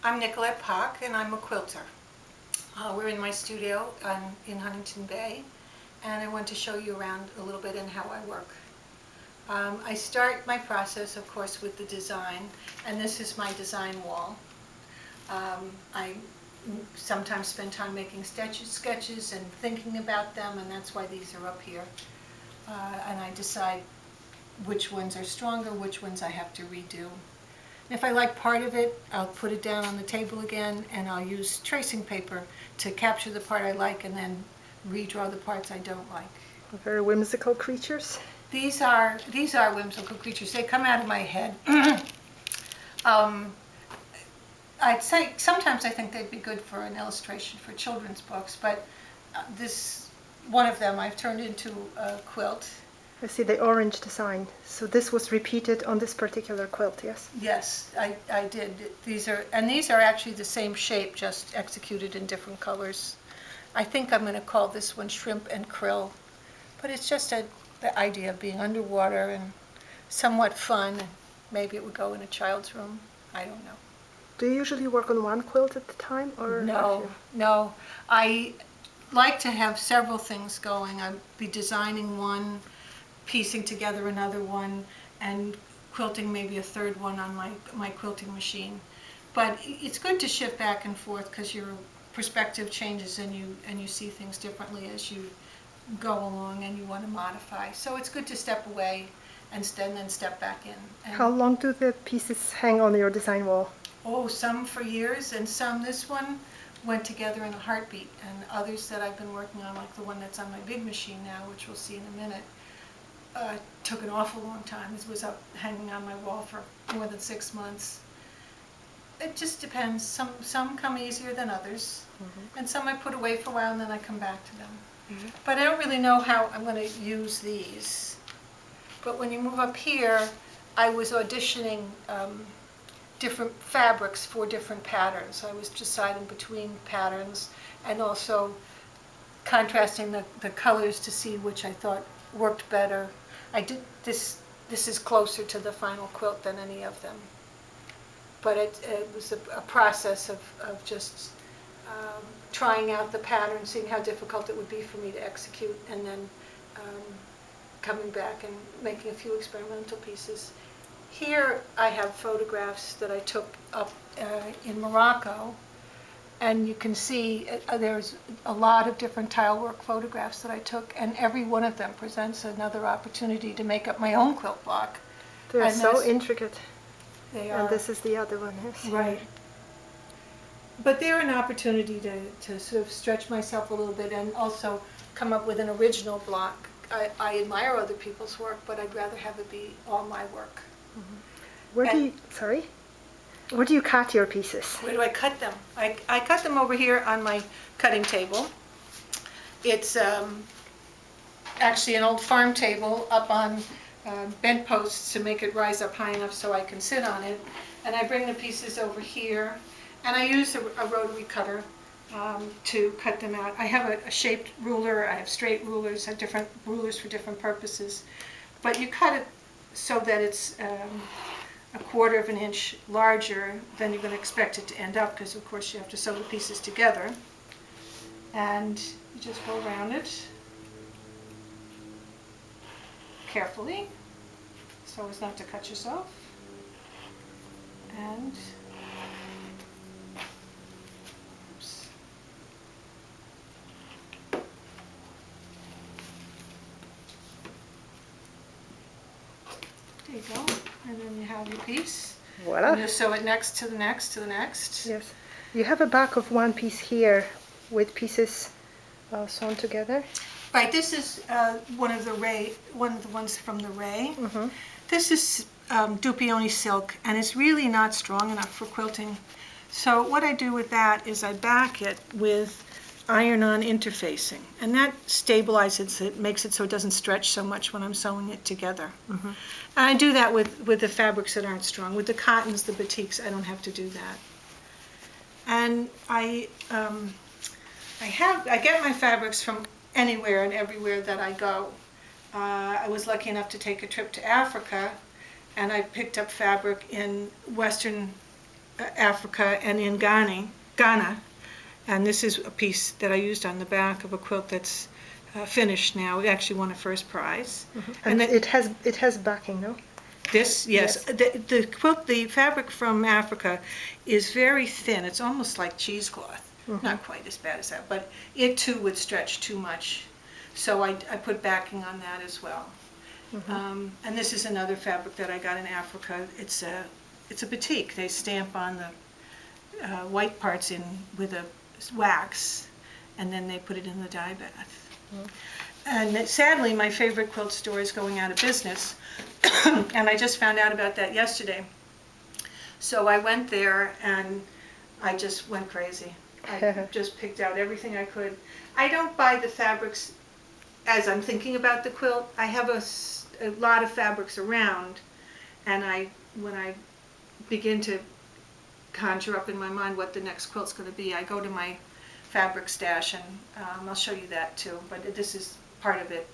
I'm Nicolette Pach, and I'm a quilter. We're in my studio in Huntington Bay, and I want to show you around a little bit and how I work. I start my process, of course, with the design, and this is my design wall. I sometimes spend time making sketches and thinking about them, and that's why these are up here. And I decide which ones are stronger, which ones I have to redo. If I like part of it, I'll put it down on the table again, and I'll use tracing paper to capture the part I like and then redraw the parts I don't like. Very whimsical creatures. These are whimsical creatures. They come out of my head. I'd say sometimes I think they'd be good for an illustration for children's books, but this one of them I've turned into a quilt. I see the orange design. So this was repeated on this particular quilt, yes? Yes, I did. These are actually the same shape, just executed in different colors. I think I'm going to call this one Shrimp and Krill, but it's just the idea of being underwater and somewhat fun. Maybe it would go in a child's room. I don't know. Do you usually work on one quilt at the time, or No. I like to have several things going. I'd be designing one, piecing together another one, and quilting maybe a third one on my quilting machine. But it's good to shift back and forth because your perspective changes and you see things differently as you go along and you want to modify. So it's good to step away and then step back in. And how long do the pieces hang on your design wall? oh, some for years, and some, this one went together in a heartbeat, and others that I've been working on, like the one that's on my big machine now, which we'll see in a minute, took an awful long time. It was up hanging on my wall for more than 6 months. It just depends. Some come easier than others, and some I put away for a while and then I come back to them. But I don't really know how I'm going to use these. But when you move up here, I was auditioning different fabrics for different patterns. I was deciding between patterns and also contrasting the colors to see which I thought worked better. I did this is closer to the final quilt than any of them. But it was a process of just trying out the pattern, seeing how difficult it would be for me to execute, and then coming back and making a few experimental pieces. Here I have photographs that I took up in Morocco, and you can see there's a lot of different tile work photographs that I took, and every one of them presents another opportunity to make up my own quilt block. They're so intricate. They are. And this is the other one, yes. Right. But they're an opportunity to sort of stretch myself a little bit and also come up with an original block. I admire other people's work, but I'd rather have it be all my work. Where do you cut your pieces? Where do I cut them? I cut them over here on my cutting table. It's actually an old farm table up on bent posts to make it rise up high enough so I can sit on it. And I bring the pieces over here, and I use a rotary cutter to cut them out. I have a shaped ruler, I have straight rulers, I have different rulers for different purposes. But you cut it so that it's a 1/4 of an inch larger than you're going to expect it to end up, because of course you have to sew the pieces together. And you just go around it carefully so as not to cut yourself. And oops. There you go. And then you have your piece. Voila. And you sew it next to the next to the next. Yes. You have a back of one piece here with pieces sewn together. Right. This is one of the ones from the Ray. This is Dupioni silk, and it's really not strong enough for quilting. So what I do with that is I back it with iron-on interfacing, and that stabilizes it, makes it so it doesn't stretch so much when I'm sewing it together. And I do that with the fabrics that aren't strong. With the cottons, the batiks, I don't have to do that. And I get my fabrics from anywhere and everywhere that I go. I was lucky enough to take a trip to Africa, and I picked up fabric in Western Africa and in Ghana. And this is a piece that I used on the back of a quilt that's finished now. It actually won a first prize. And it has backing, no? This, yes. The quilt, the fabric from Africa is very thin. It's almost like cheesecloth. Not quite as bad as that, but it too would stretch too much. So I put backing on that as well. And this is another fabric that I got in Africa. It's a batik. They stamp on the white parts in with a wax, and then they put it in the dye bath. And sadly, my favorite quilt store is going out of business, and I just found out about that yesterday. So I went there and I just went crazy. I just picked out everything I could. I don't buy the fabrics as I'm thinking about the quilt. I have a lot of fabrics around, and when I begin to conjure up in my mind what the next quilt's going to be, I go to my fabric stash, and I'll show you that too, but this is part of it,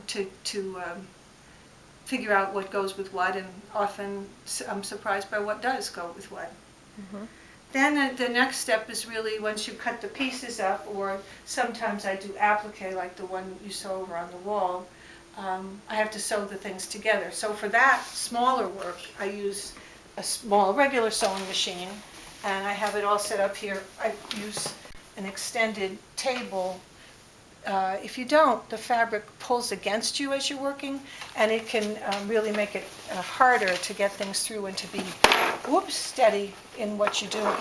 to figure out what goes with what, and often I'm surprised by what does go with what. Then the next step is really once you cut the pieces up, or sometimes I do applique like the one you saw over on the wall, I have to sew the things together. So for that smaller work, I use a small regular sewing machine, and I have it all set up here. I use an extended table. If you don't, the fabric pulls against you as you're working, and it can really make it harder to get things through and to be steady in what you're doing.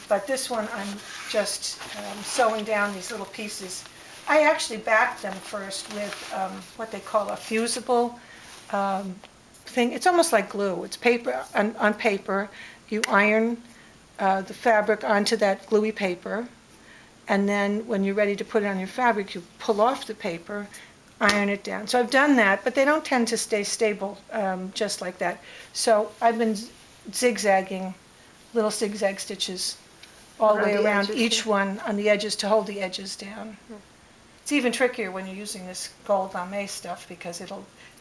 But this one, I'm just sewing down these little pieces. I actually back them first with what they call a fusible thing. It's almost like glue. It's paper on paper. You iron the fabric onto that gluey paper, and then when you're ready to put it on your fabric, you pull off the paper, iron it down. So I've done that, but they don't tend to stay stable just like that. So I've been zigzagging little zigzag stitches all the way around each one on the edges to hold the edges down. It's even trickier when you're using this gold lame stuff because it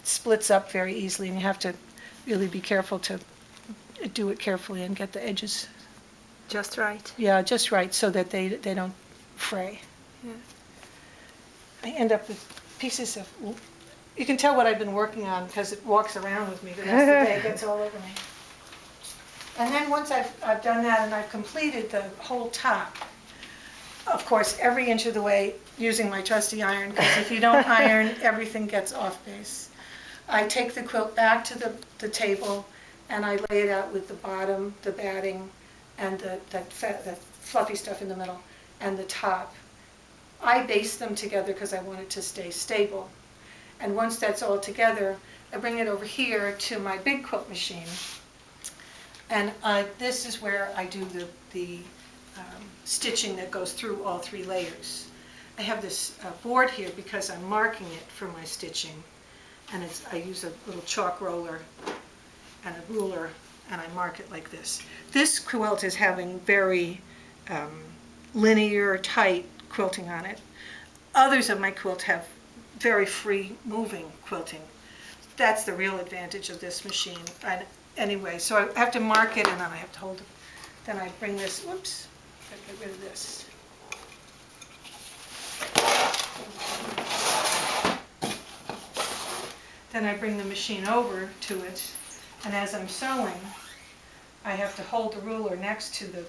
splits up very easily, and you have to really be careful to do it carefully and get the edges just right. Yeah, just right, so that they don't fray. I end up with pieces of, you can tell what I've been working on because it walks around with me the rest of the day. It gets all over me. And then once I've done that and I've completed the whole top, of course, every inch of the way using my trusty iron, because if you don't iron, everything gets off base. I take the quilt back to the table, and I lay it out with the bottom, the batting, and the fluffy stuff in the middle, and the top. I base them together because I want it to stay stable. And once that's all together, I bring it over here to my big quilt machine. And this is where I do the stitching that goes through all three layers. I have this board here because I'm marking it for my stitching. And I use a little chalk roller and a ruler, and I mark it like this. This quilt is having very linear, tight quilting on it. Others of my quilts have very free moving quilting. That's the real advantage of this machine. And anyway, so I have to mark it, and then I have to hold it. Then I bring this, whoops, I get rid of this. Then I bring the machine over to it, and as I'm sewing, I have to hold the ruler next to the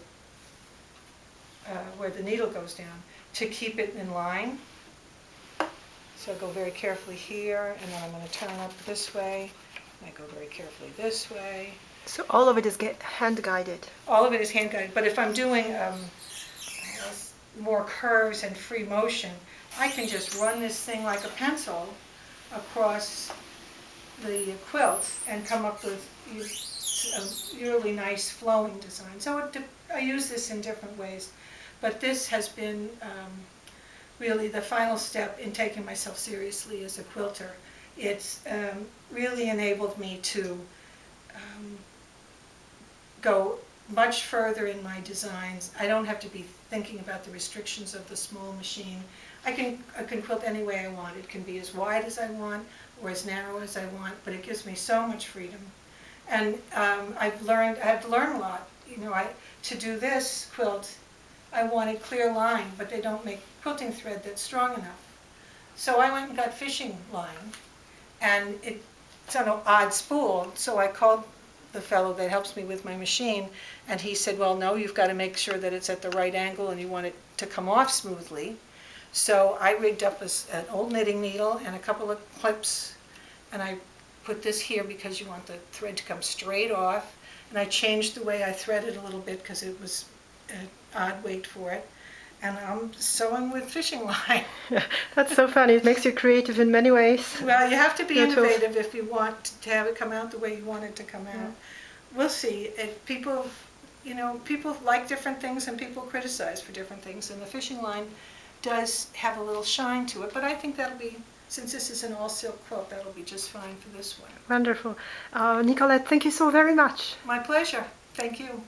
where the needle goes down to keep it in line. So I go very carefully here, and then I'm going to turn up this way, and I go very carefully this way. So all of it is hand-guided? All of it is hand-guided, but if I'm doing more curves and free motion, I can just run this thing like a pencil across the quilt and come up with a really nice flowing design. So I use this in different ways, but this has been really the final step in taking myself seriously as a quilter. It's really enabled me to go much further in my designs. I don't have to be thinking about the restrictions of the small machine. I can quilt any way I want. It can be as wide as I want or as narrow as I want, but it gives me so much freedom. And I've learned a lot. You know, to do this quilt, I wanted clear line, but they don't make quilting thread that's strong enough. So I went and got fishing line, and it's on an odd spool. So I called the fellow that helps me with my machine, and he said, well, no, you've got to make sure that it's at the right angle and you want it to come off smoothly. So I rigged up an old knitting needle and a couple of clips, and I put this here because you want the thread to come straight off. And I changed the way I threaded a little bit because it was an odd weight for it. And I'm sewing with fishing line. That's so funny. It makes you creative in many ways. Well, you have to be Beautiful. innovative if you want to have it come out the way you want it to come out. Yeah. We'll see. People like different things and people criticize for different things. And the fishing line does have a little shine to it, but I think that'll be, since this is an all silk quilt, that'll be just fine for this one. Wonderful. Nicolette, thank you so very much. My pleasure. Thank you.